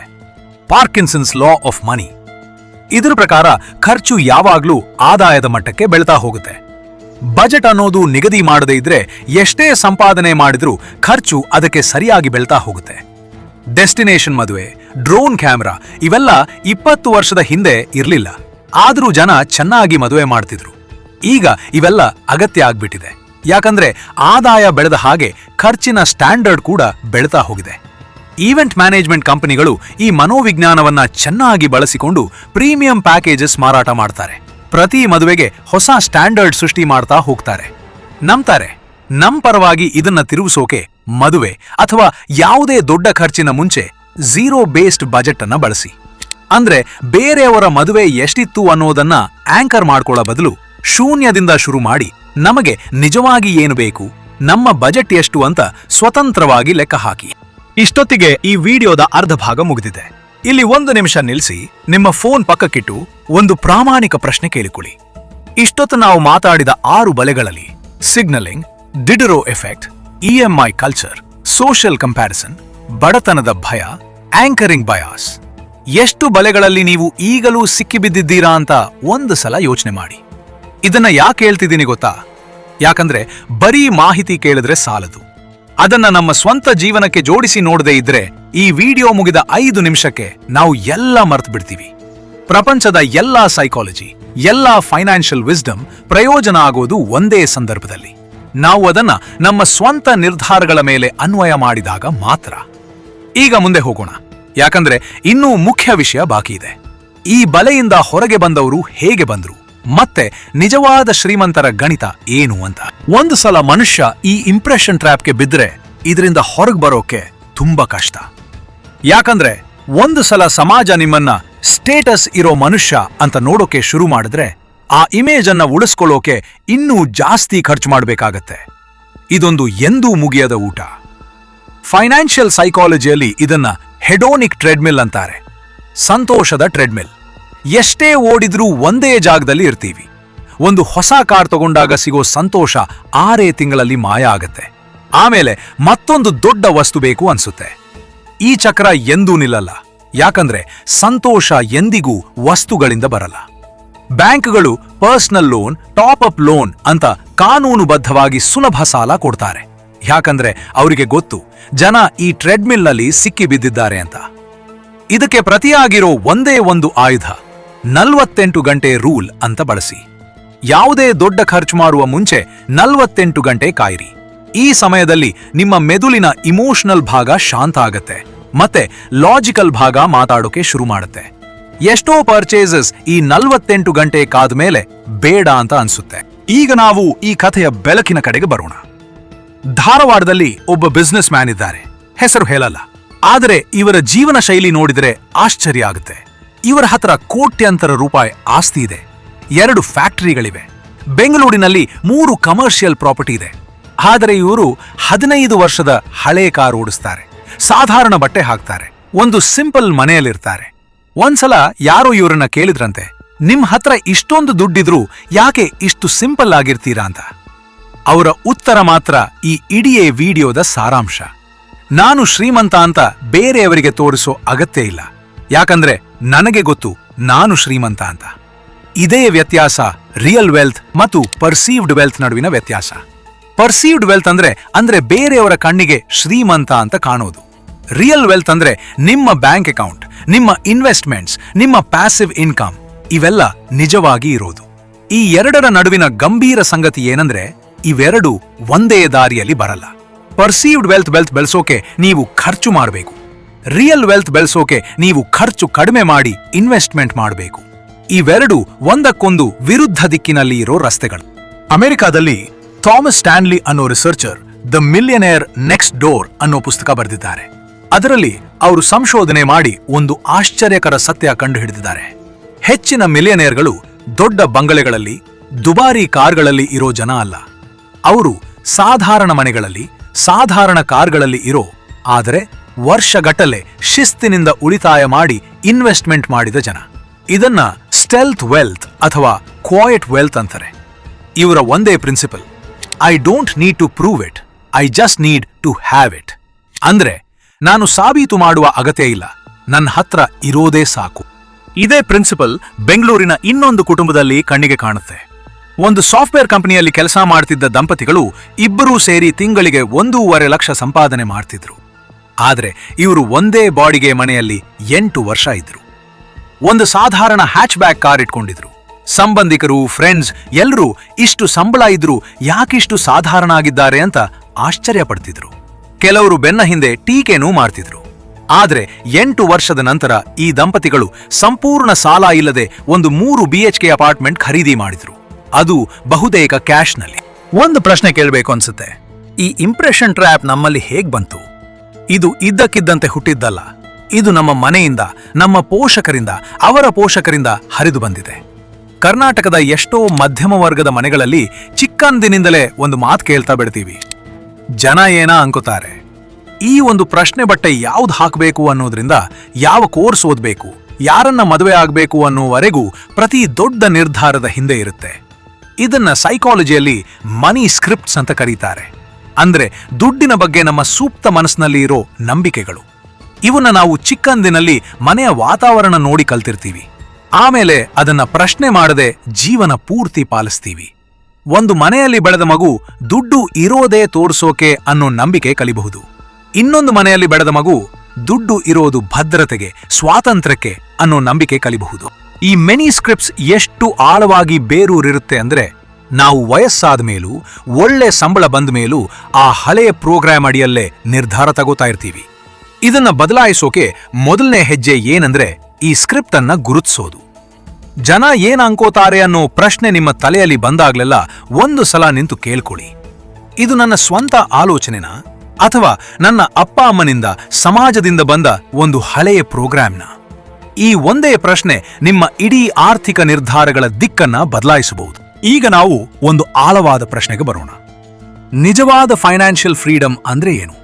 Parkinson's law of money. ಇದರ ಪ್ರಕಾರ ಖರ್ಚು ಯಾವಾಗ್ಲೂ ಆದಾಯದ ಮಟ್ಟಕ್ಕೆ ಬೆಳ್ತಾ ಹೋಗುತ್ತೆ. ಬಜೆಟ್ ಅನ್ನೋದು ನಿಗದಿ ಮಾಡದೇ ಇದ್ರೆ ಎಷ್ಟೇ ಸಂಪಾದನೆ ಮಾಡಿದ್ರೂ ಖರ್ಚು ಅದಕ್ಕೆ ಸರಿಯಾಗಿ ಬೆಳ್ತಾ ಹೋಗುತ್ತೆ. ಡೆಸ್ಟಿನೇಷನ್ ಮದುವೆ, ಡ್ರೋನ್ ಕ್ಯಾಮೆರಾ ಇವೆಲ್ಲ 20 ವರ್ಷದ ಹಿಂದೆ ಇರ್ಲಿಲ್ಲ. ಆದರೂ ಜನ ಚೆನ್ನಾಗಿ ಮದುವೆ ಮಾಡ್ತಿದ್ರು. ಈಗ ಇವೆಲ್ಲ ಅಗತ್ಯ ಆಗ್ಬಿಟ್ಟಿದೆ. ಯಾಕಂದ್ರೆ ಆದಾಯ ಬೆಳೆದ ಹಾಗೆ ಖರ್ಚಿನ ಸ್ಟ್ಯಾಂಡರ್ಡ್ ಕೂಡ ಬೆಳ್ತಾ ಹೋಗಿದೆ. ಈವೆಂಟ್ ಮ್ಯಾನೇಜ್ಮೆಂಟ್ ಕಂಪನಿಗಳು ಈ ಮನೋವಿಜ್ಞಾನವನ್ನ ಚೆನ್ನಾಗಿ ಬಳಸಿಕೊಂಡು ಪ್ರೀಮಿಯಂ ಪ್ಯಾಕೇಜಸ್ ಮಾರಾಟ ಮಾಡ್ತಾರೆ. ಪ್ರತಿ ಮದುವೆಗೆ ಹೊಸ ಸ್ಟ್ಯಾಂಡರ್ಡ್ ಸೃಷ್ಟಿ ಮಾಡ್ತಾ ಹೋಗ್ತಾರೆ. ನಂಬ್ತಾರೆ. ನಮ್ ಪರವಾಗಿ ಇದನ್ನ ತಿರುಗಿಸೋಕೆ ಮದುವೆ ಅಥವಾ ಯಾವುದೇ ದೊಡ್ಡ ಖರ್ಚಿನ ಮುಂಚೆ ಝೀರೋ ಬೇಸ್ಡ್ ಬಜೆಟ್ ಅನ್ನ ಬಳಸಿ. ಅಂದ್ರೆ ಬೇರೆಯವರ ಮದುವೆ ಎಷ್ಟಿತ್ತು ಅನ್ನೋದನ್ನ ಆಂಕರ್ ಮಾಡ್ಕೊಳ್ಳೋ ಬದಲು ಶೂನ್ಯದಿಂದ ಶುರು ಮಾಡಿ ನಮಗೆ ನಿಜವಾಗಿ ಏನು ಬೇಕು, ನಮ್ಮ ಬಜೆಟ್ ಎಷ್ಟು ಅಂತ ಸ್ವತಂತ್ರವಾಗಿ ಲೆಕ್ಕ ಹಾಕಿ. ಇಷ್ಟೊತ್ತಿಗೆ ಈ ವಿಡಿಯೋದ ಅರ್ಧ ಭಾಗ ಮುಗಿದಿದೆ. ಇಲ್ಲಿ 1 ನಿಮಿಷ ನಿಲ್ಲಿಸಿ ನಿಮ್ಮ ಫೋನ್ ಪಕ್ಕಕ್ಕಿಟ್ಟು ಒಂದು ಪ್ರಾಮಾಣಿಕ ಪ್ರಶ್ನೆ ಕೇಳಿಕೊಳ್ಳಿ. ಇಷ್ಟೊತ್ತು ನಾವು ಮಾತಾಡಿದ 6 ಬಲೆಗಳಲ್ಲಿ signalling, Diderot effect, EMI culture, social comparison, ಬಡತನದ ಭಯ, ಆಂಕರಿಂಗ್ ಬಯಾಸ್, ಎಷ್ಟು ಬಲೆಗಳಲ್ಲಿ ನೀವು ಈಗಲೂ ಸಿಕ್ಕಿಬಿದ್ದಿದ್ದೀರಾ ಅಂತ ಒಂದು ಸಲ ಯೋಚನೆ ಮಾಡಿ. ಇದನ್ನ ಯಾಕೆ ಹೇಳ್ತಿದ್ದೀನಿ ಗೊತ್ತಾ? ಯಾಕಂದ್ರೆ ಬರೀ ಮಾಹಿತಿ ಕೇಳಿದ್ರೆ ಸಾಲದು. ಅದನ್ನ ನಮ್ಮ ಸ್ವಂತ ಜೀವನಕ್ಕೆ ಜೋಡಿಸಿ ನೋಡದೇ ಇದ್ರೆ ಈ ವಿಡಿಯೋ ಮುಗಿದ 5 ನಿಮಿಷಕ್ಕೆ ನಾವು ಎಲ್ಲ ಮರ್ತು ಬಿಡ್ತೀವಿ. ಪ್ರಪಂಚದ ಎಲ್ಲಾ ಸೈಕಾಲಜಿ, ಎಲ್ಲಾ ಫೈನಾನ್ಷಿಯಲ್ ವಿಸ್ಡಮ್ ಪ್ರಯೋಜನ ಆಗೋದು ಒಂದೇ ಸಂದರ್ಭದಲ್ಲಿ. ನಾವು ಅದನ್ನ ನಮ್ಮ ಸ್ವಂತ ನಿರ್ಧಾರಗಳ ಮೇಲೆ ಅನ್ವಯ ಮಾಡಿದಾಗ ಮಾತ್ರ. ಈಗ ಮುಂದೆ ಹೋಗೋಣ. ಯಾಕಂದ್ರೆ ಇನ್ನೂ ಮುಖ್ಯ ವಿಷಯ ಬಾಕಿ ಇದೆ. ಈ ಬಲೆಯಿಂದ ಹೊರಗೆ ಬಂದವರು ಹೇಗೆ ಬಂದ್ರು, ಮತ್ತೆ ನಿಜವಾದ ಶ್ರೀಮಂತರ ಗಣಿತ ಏನು ಅಂತ. ಒಂದು ಸಲ ಮನುಷ್ಯ ಈ ಇಂಪ್ರೆಷನ್ ಟ್ರ್ಯಾಪ್ಗೆ ಬಿದ್ರೆ ಇದರಿಂದ ಹೊರಗೆ ಬರೋಕೆ ತುಂಬಾ ಕಷ್ಟ. ಯಾಕಂದ್ರೆ ಒಂದು ಸಲ ಸಮಾಜ ನಿಮ್ಮನ್ನ ಸ್ಟೇಟಸ್ ಇರೋ ಮನುಷ್ಯ ಅಂತ ನೋಡೋಕೆ ಶುರು ಮಾಡಿದ್ರೆ ಆ ಇಮೇಜ್ ಅನ್ನ ಉಳಿಸ್ಕೊಳ್ಳೋಕೆ ಇನ್ನೂ ಜಾಸ್ತಿ ಖರ್ಚು ಮಾಡಬೇಕಾಗತ್ತೆ. ಇದೊಂದು ಎಂದೂ ಮುಗಿಯದ ಊಟ. ಫೈನಾನ್ಷಿಯಲ್ ಸೈಕಾಲಜಿಯಲ್ಲಿ ಇದನ್ನ ಹೆಡೋನಿಕ್ ಟ್ರೆಡ್ಮಿಲ್ ಅಂತಾರೆ. ಸಂತೋಷದ ಟ್ರೆಡ್ಮಿಲ್. ಎಷ್ಟೇ ಓಡಿದ್ರೂ ಒಂದೇ ಜಾಗದಲ್ಲಿ ಇರ್ತೀವಿ. ಒಂದು ಹೊಸ ಕಾರ್ ತಗೊಂಡಾಗ ಸಿಗೋ ಸಂತೋಷ 6 ತಿಂಗಳಲ್ಲಿ ಮಾಯ ಆಗತ್ತೆ. ಆಮೇಲೆ ಮತ್ತೊಂದು ದೊಡ್ಡ ವಸ್ತು ಬೇಕು ಅನ್ಸುತ್ತೆ. ಈ ಚಕ್ರ ಎಂದೂ ನಿಲ್ಲಲ್ಲ. ಯಾಕಂದ್ರೆ ಸಂತೋಷ ಎಂದಿಗೂ ವಸ್ತುಗಳಿಂದ ಬರಲ್ಲ. ಬ್ಯಾಂಕ್ಗಳು personal loan, top up loan ಅಂತ ಕಾನೂನುಬದ್ಧವಾಗಿ ಸುಲಭ ಸಾಲ ಕೊಡ್ತಾರೆ. ಯಾಕಂದ್ರೆ ಅವರಿಗೆ ಗೊತ್ತು ಜನ ಈ ಟ್ರೆಡ್ಮಿಲ್ನಲ್ಲಿ ಸಿಕ್ಕಿ ಬಿದ್ದಿದ್ದಾರೆ ಅಂತ. ಇದಕ್ಕೆ ಪ್ರತಿಯಾಗಿರೋ ಒಂದೇ ಒಂದು ಆಯುಧ 48 ಗಂಟೆ ರೂಲ್ ಅಂತ ಬಳಸಿ. ಯಾವುದೇ ದೊಡ್ಡ ಖರ್ಚು ಮಾಡುವ ಮುಂಚೆ 48 ಗಂಟೆ ಕಾಯಿರಿ. ಈ ಸಮಯದಲ್ಲಿ ನಿಮ್ಮ ಮೆದುಳಿನ ಇಮೋಷನಲ್ ಭಾಗ ಶಾಂತ ಆಗತ್ತೆ ಮತ್ತೆ ಲಾಜಿಕಲ್ ಭಾಗ ಮಾತಾಡೋಕೆ ಶುರು ಮಾಡುತ್ತೆ. ಎಷ್ಟೋ ಪರ್ಚೇಸಸ್ ಈ 48 ಗಂಟೆ ಕಾದ್ಮೇಲೆ ಬೇಡ ಅಂತ ಅನ್ಸುತ್ತೆ. ಈಗ ನಾವು ಈ ಕಥೆಯ ಬೆಳಕಿನ ಕಡೆಗೆ ಬರೋಣ. ಧಾರವಾಡದಲ್ಲಿ ಒಬ್ಬ ಬಿಸ್ನೆಸ್ ಮ್ಯಾನ್ ಇದ್ದಾರೆ. ಹೆಸರು ಹೇಳಲ್ಲ. ಆದರೆ ಇವರ ಜೀವನ ಶೈಲಿ ನೋಡಿದರೆ ಆಶ್ಚರ್ಯ ಆಗುತ್ತೆ. ಇವರ ಹತ್ರ ಕೋಟ್ಯಂತರ ರೂಪಾಯಿ ಆಸ್ತಿ ಇದೆ. 2 ಫ್ಯಾಕ್ಟರಿಗಳಿವೆ. ಬೆಂಗಳೂರಿನಲ್ಲಿ 3 ಕಮರ್ಷಿಯಲ್ ಪ್ರಾಪರ್ಟಿ ಇದೆ. ಆದರೆ ಇವರು 15 ವರ್ಷದ ಹಳೆ ಕಾರ್ ಓಡಿಸ್ತಾರೆ. ಸಾಧಾರಣ ಬಟ್ಟೆ ಹಾಕ್ತಾರೆ. ಒಂದು ಸಿಂಪಲ್ ಮನೆಯಲ್ಲಿರ್ತಾರೆ. ಒಂದ್ಸಲ ಯಾರೋ ಇವರನ್ನ ಕೇಳಿದ್ರಂತೆ, ನಿಮ್ ಹತ್ರ ಇಷ್ಟೊಂದು ದುಡ್ಡಿದ್ರೂ ಯಾಕೆ ಇಷ್ಟು ಸಿಂಪಲ್ ಆಗಿರ್ತೀರಾ ಅಂತ. ಅವರ ಉತ್ತರ ಮಾತ್ರ ಈ ಇಡೀ ವಿಡಿಯೋದ ಸಾರಾಂಶ. ನಾನು ಶ್ರೀಮಂತ ಅಂತ ಬೇರೆಯವರಿಗೆ ತೋರಿಸೋ ಅಗತ್ಯ ಇಲ್ಲ. ಯಾಕಂದ್ರೆ ನನಗೆ ಗೊತ್ತು ನಾನು ಶ್ರೀಮಂತ ಅಂತ. ಇದೇ ವ್ಯತ್ಯಾಸ ರಿಯಲ್ ವೆಲ್ತ್ ಮತ್ತು ಪರ್ಸೀವ್ಡ್ ವೆಲ್ತ್ ನಡುವಿನ ವ್ಯತ್ಯಾಸ. ಪರ್ಸೀವ್ಡ್ ವೆಲ್ತ್ ಅಂದ್ರೆ ಬೇರೆಯವರ ಕಣ್ಣಿಗೆ ಶ್ರೀಮಂತ ಅಂತ ಕಾಣೋದು. ರಿಯಲ್ ವೆಲ್ತ್ ಅಂದ್ರೆ ನಿಮ್ಮ ಬ್ಯಾಂಕ್ ಅಕೌಂಟ್, ನಿಮ್ಮ ಇನ್ವೆಸ್ಟ್ಮೆಂಟ್ಸ್, ನಿಮ್ಮ ಪ್ಯಾಸಿವ್ ಇನ್ಕಮ್ ಇವೆಲ್ಲ ನಿಜವಾಗಿ ಇರೋದು. ಈ ಎರಡರ ನಡುವಿನ ಗಂಭೀರ ಸಂಗತಿ ಏನಂದ್ರೆ ಇವೆರಡು ಒಂದೇ ದಾರಿಯಲ್ಲಿ ಬರಲ್ಲ. ಪರ್ಸೀವ್ಡ್ ವೆಲ್ತ್ ಬೆಳೆಸೋಕೆ ನೀವು ಖರ್ಚು ಮಾಡಬೇಕು. ರಿಯಲ್ ವೆಲ್ತ್ ಬೆಳೆಸೋಕೆ ನೀವು ಖರ್ಚು ಕಡಿಮೆ ಮಾಡಿ ಇನ್ವೆಸ್ಟ್ಮೆಂಟ್ ಮಾಡಬೇಕು. ಇವೆರಡು ಒಂದಕ್ಕೊಂದು ವಿರುದ್ಧ ದಿಕ್ಕಿನಲ್ಲಿ ಇರೋ ರಸ್ತೆಗಳು. ಅಮೆರಿಕಾದಲ್ಲಿ ಥಾಮಸ್ ಸ್ಟ್ಯಾನ್ಲಿ ಅನ್ನೋ researcher the millionaire next door ಅನ್ನೋ ಪುಸ್ತಕ ಬರೆದಿದ್ದಾರೆ. ಅದರಲ್ಲಿ ಅವರು ಸಂಶೋಧನೆ ಮಾಡಿ ಒಂದು ಆಶ್ಚರ್ಯಕರ ಸತ್ಯ ಕಂಡುಹಿಡಿದಿದ್ದಾರೆ. ಹೆಚ್ಚಿನ ಮಿಲಿಯನೇರ್ಗಳು ದೊಡ್ಡ ಬಂಗಲೆಗಳಲ್ಲಿ, ದುಬಾರಿ ಕಾರ್ಗಳಲ್ಲಿ ಇರೋ ಜನ ಅಲ್ಲ. ಅವರು ಸಾಧಾರಣ ಮನೆಗಳಲ್ಲಿ, ಸಾಧಾರಣ ಕಾರ್ಗಳಲ್ಲಿ ಇರೋ, ಆದರೆ ವರ್ಷಗಟ್ಟಲೆ ಶಿಸ್ತಿನಿಂದ ಉಳಿತಾಯ ಮಾಡಿ ಇನ್ವೆಸ್ಟ್ಮೆಂಟ್ ಮಾಡಿದ ಜನ. ಇದನ್ನ ಸ್ಟೆಲ್ತ್ ವೆಲ್ತ್ ಅಥವಾ ಕ್ವಾಯಟ್ ವೆಲ್ತ್ ಅಂತಾರೆ. ಇವರ ಒಂದೇ principle, I don't need to prove it, I just need to have it. ಅಂದ್ರೆ ನಾನು ಸಾಬೀತು ಮಾಡುವ ಅಗತ್ಯ ಇಲ್ಲ, ನನ್ನ ಹತ್ರ ಇರೋದೇ ಸಾಕು. ಇದೇ ಪ್ರಿನ್ಸಿಪಲ್ ಬೆಂಗಳೂರಿನ ಇನ್ನೊಂದು ಕುಟುಂಬದಲ್ಲಿ ಕಣ್ಣಿಗೆ ಕಾಣುತ್ತೆ. ಒಂದು ಸಾಫ್ಟ್ವೇರ್ ಕಂಪನಿಯಲ್ಲಿ ಕೆಲಸ ಮಾಡ್ತಿದ್ದ ದಂಪತಿಗಳು ಇಬ್ಬರೂ ಸೇರಿ ತಿಂಗಳಿಗೆ 1.5 ಲಕ್ಷ ಸಂಪಾದನೆ ಮಾಡ್ತಿದ್ರು. ಆದ್ರೆ ಇವರು ಒಂದೇ ಬಾಡಿಗೆ ಮನೆಯಲ್ಲಿ 8 ವರ್ಷ ಇದ್ರು. ಒಂದು ಸಾಧಾರಣ ಹ್ಯಾಚ್ ಬ್ಯಾಕ್ ಕಾರ್ ಇಟ್ಕೊಂಡಿದ್ರು. ಸಂಬಂಧಿಕರು, ಫ್ರೆಂಡ್ಸ್ ಎಲ್ಲರೂ ಇಷ್ಟು ಸಂಬಳ ಇದ್ರು ಯಾಕಿಷ್ಟು ಸಾಧಾರಣ ಆಗಿದ್ದಾರೆ ಅಂತ ಆಶ್ಚರ್ಯ ಪಡ್ತಿದ್ರು. ಕೆಲವರು ಬೆನ್ನ ಹಿಂದೆ ಟೀಕೆನೂ ಮಾಡ್ತಿದ್ರು. ಆದ್ರೆ 8 ವರ್ಷದ ನಂತರ ಈ ದಂಪತಿಗಳು ಸಂಪೂರ್ಣ ಸಾಲ ಇಲ್ಲದೆ ಒಂದು 3 BHK ಅಪಾರ್ಟ್ಮೆಂಟ್ ಖರೀದಿ ಮಾಡಿದ್ರು. ಅದು ಬಹುತೇಕ ಕ್ಯಾಶ್ನಲ್ಲಿ. ಒಂದು ಪ್ರಶ್ನೆ ಕೇಳಬೇಕು ಅನ್ಸುತ್ತೆ, ಈ ಇಂಪ್ರೆಷನ್ ಟ್ರ್ಯಾಪ್ ನಮ್ಮಲ್ಲಿ ಹೇಗ್ ಬಂತು? ಇದು ಇದ್ದಕ್ಕಿದ್ದಂತೆ ಹುಟ್ಟಿದ್ದಲ್ಲ. ಇದು ನಮ್ಮ ಮನೆಯಿಂದ, ನಮ್ಮ ಪೋಷಕರಿಂದ, ಅವರ ಪೋಷಕರಿಂದ ಹರಿದು ಬಂದಿದೆ. ಕರ್ನಾಟಕದ ಎಷ್ಟೋ ಮಧ್ಯಮ ವರ್ಗದ ಮನೆಗಳಲ್ಲಿ ಚಿಕ್ಕಂದಿನಿಂದಲೇ ಒಂದು ಮಾತು ಕೇಳ್ತಾ ಬಿಡ್ತೀವಿ, ಜನ ಏನ ಅನ್ಕೋತಾರೆ. ಈ ಒಂದು ಪ್ರಶ್ನೆ ಬಟ್ಟೆ ಯಾವ್ದು ಹಾಕಬೇಕು ಅನ್ನೋದ್ರಿಂದ, ಯಾವ ಕೋರ್ಸ್ ಓದಬೇಕು, ಯಾರನ್ನ ಮದುವೆ ಆಗಬೇಕು ಅನ್ನೋವರೆಗೂ ಪ್ರತಿ ದೊಡ್ಡ ನಿರ್ಧಾರದ ಹಿಂದೆ ಇರುತ್ತೆ. ಇದನ್ನ ಸೈಕಾಲಜಿಯಲ್ಲಿ ಮನಿ ಸ್ಕ್ರಿಪ್ಟ್ಸ್ ಅಂತ ಕರೀತಾರೆ. ಅಂದ್ರೆ ದುಡ್ಡಿನ ಬಗ್ಗೆ ನಮ್ಮ ಸೂಕ್ತ ಮನಸ್ಸಿನಲ್ಲಿ ಇರೋ ನಂಬಿಕೆಗಳು. ಇವನ್ನ ನಾವು ಚಿಕ್ಕಂದಿನಲ್ಲಿ ಮನೆಯ ವಾತಾವರಣ ನೋಡಿ ಕಲ್ತಿರ್ತೀವಿ. ಆಮೇಲೆ ಅದನ್ನ ಪ್ರಶ್ನೆ ಮಾಡದೆ ಜೀವನ ಪೂರ್ತಿ ಪಾಲಿಸ್ತೀವಿ. ಒಂದು ಮನೆಯಲ್ಲಿ ಬೆಳೆದ ಮಗು ದುಡ್ಡು ಇರೋದೇ ತೋರಿಸೋಕೆ ಅನ್ನೋ ನಂಬಿಕೆ ಕಲಿಬಹುದು. ಇನ್ನೊಂದು ಮನೆಯಲ್ಲಿ ಬೆಳೆದ ಮಗು ದುಡ್ಡು ಇರೋದು ಭದ್ರತೆಗೆ, ಸ್ವಾತಂತ್ರ್ಯಕ್ಕೆ ಅನ್ನೋ ನಂಬಿಕೆ ಕಲಿಬಹುದು. ಈ ಮೆನಿ ಸ್ಕ್ರಿಪ್ಟ್ಸ್ ಎಷ್ಟು ಆಳವಾಗಿ ಬೇರೂರಿರುತ್ತೆ ಅಂದ್ರೆ, ನಾವು ವಯಸ್ಸಾದ ಮೇಲೂ, ಒಳ್ಳೆ ಸಂಬಳ ಬಂದ ಮೇಲೂ ಆ ಹಳೆಯ ಪ್ರೋಗ್ರಾಮ್ ಅಡಿಯಲ್ಲೇ ನಿರ್ಧಾರ ತಗೋತಾ ಇರ್ತೀವಿ. ಇದನ್ನ ಬದಲಾಯಿಸೋಕೆ ಮೊದಲನೇ ಹೆಜ್ಜೆ ಏನಂದ್ರೆ, ಈ ಸ್ಕ್ರಿಪ್ಟ್ ಅನ್ನ ಗುರುತಿಸೋದು. ಜನ ಏನ್ ಅನ್ಕೋತಾರೆ ಅನ್ನೋ ಪ್ರಶ್ನೆ ನಿಮ್ಮ ತಲೆಯಲ್ಲಿ ಬಂದಾಗ್ಲೆಲ್ಲ ಒಂದು ಸಲ ನಿಂತು ಕೇಳ್ಕೊಳ್ಳಿ, ಇದು ನನ್ನ ಸ್ವಂತ ಆಲೋಚನೆನಾ ಅಥವಾ ನನ್ನ ಅಪ್ಪ ಅಮ್ಮನಿಂದ, ಸಮಾಜದಿಂದ ಬಂದ ಒಂದು ಹಳೆಯ ಪ್ರೋಗ್ರಾಮ್ನ? ಈ ಒಂದೇ ಪ್ರಶ್ನೆ ನಿಮ್ಮ ಇಡೀ ಆರ್ಥಿಕ ನಿರ್ಧಾರಗಳ ದಿಕ್ಕನ್ನ ಬದಲಾಯಿಸಬಹುದು. ಈಗ ನಾವು ಒಂದು ಆಳವಾದ ಪ್ರಶ್ನೆಗೆ ಬರೋಣ. ನಿಜವಾದ ಫೈನಾನ್ಷಿಯಲ್ ಫ್ರೀಡಮ್ ಅಂದ್ರೆ ಏನು?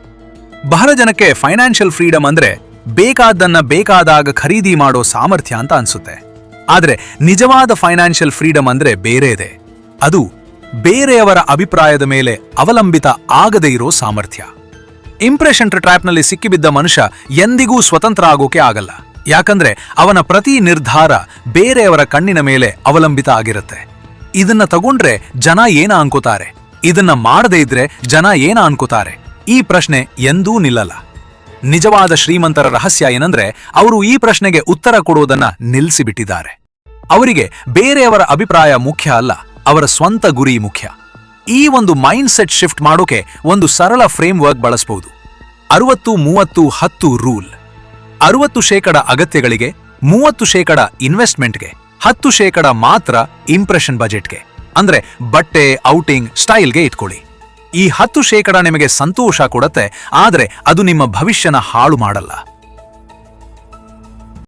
ಬಹಳ ಜನಕ್ಕೆ ಫೈನಾನ್ಷಿಯಲ್ ಫ್ರೀಡಮ್ ಅಂದ್ರೆ ಬೇಕಾದ್ದನ್ನ ಬೇಕಾದಾಗ ಖರೀದಿ ಮಾಡೋ ಸಾಮರ್ಥ್ಯ ಅಂತ ಅನ್ಸುತ್ತೆ. ಆದ್ರೆ ನಿಜವಾದ ಫೈನಾನ್ಷಿಯಲ್ ಫ್ರೀಡಮ್ ಅಂದ್ರೆ ಬೇರೆ ಇದೆ. ಅದು ಬೇರೆಯವರ ಅಭಿಪ್ರಾಯದ ಮೇಲೆ ಅವಲಂಬಿತ ಆಗದೇ ಇರೋ ಸಾಮರ್ಥ್ಯ. ಇಂಪ್ರೆಷನ್ ಟ್ರ್ಯಾಪ್ನಲ್ಲಿ ಸಿಕ್ಕಿಬಿದ್ದ ಮನುಷ್ಯ ಎಂದಿಗೂ ಸ್ವತಂತ್ರ ಆಗೋಕೆ ಆಗಲ್ಲ. ಯಾಕಂದ್ರೆ ಅವನ ಪ್ರತಿ ನಿರ್ಧಾರ ಬೇರೆಯವರ ಕಣ್ಣಿನ ಮೇಲೆ ಅವಲಂಬಿತ ಆಗಿರುತ್ತೆ. ಇದನ್ನ ತಗೊಂಡ್ರೆ ಜನ ಏನ ಅನ್ಕೋತಾರೆ, ಇದನ್ನ ಮಾಡದೇ ಇದ್ರೆ ಜನ ಏನ ಅನ್ಕೋತಾರೆ, ಈ ಪ್ರಶ್ನೆ ಎಂದೂ ನಿಲ್ಲಲ್ಲ. ನಿಜವಾದ ಶ್ರೀಮಂತರ ರಹಸ್ಯ ಏನಂದ್ರೆ, ಅವರು ಈ ಪ್ರಶ್ನೆಗೆ ಉತ್ತರ ಕೊಡೋದನ್ನ ನಿಲ್ಲಿಸಿಬಿಟ್ಟಿದ್ದಾರೆ. ಅವರಿಗೆ ಬೇರೆಯವರ ಅಭಿಪ್ರಾಯ ಮುಖ್ಯ ಅಲ್ಲ, ಅವರ ಸ್ವಂತ ಗುರಿ ಮುಖ್ಯ. ಈ ಒಂದು ಮೈಂಡ್ ಸೆಟ್ ಶಿಫ್ಟ್ ಮಾಡೋಕೆ ಒಂದು ಸರಳ ಫ್ರೇಮ್ ವರ್ಕ್ ಬಳಸಬಹುದು. 60-30-10 ರೂಲ್. 60% ಅಗತ್ಯಗಳಿಗೆ, 30% ಇನ್ವೆಸ್ಟ್ಮೆಂಟ್ಗೆ, 10% ಮಾತ್ರ ಇಂಪ್ರೆಷನ್ ಬಜೆಟ್ಗೆ. ಅಂದ್ರೆ ಬಟ್ಟೆ, ಔಟಿಂಗ್, ಸ್ಟೈಲ್ಗೆ ಇಟ್ಕೊಳ್ಳಿ. ಈ 10% ನಿಮಗೆ ಸಂತೋಷ ಕೊಡುತ್ತೆ, ಆದ್ರೆ ಅದು ನಿಮ್ಮ ಭವಿಷ್ಯನ ಹಾಳು ಮಾಡಲ್ಲ.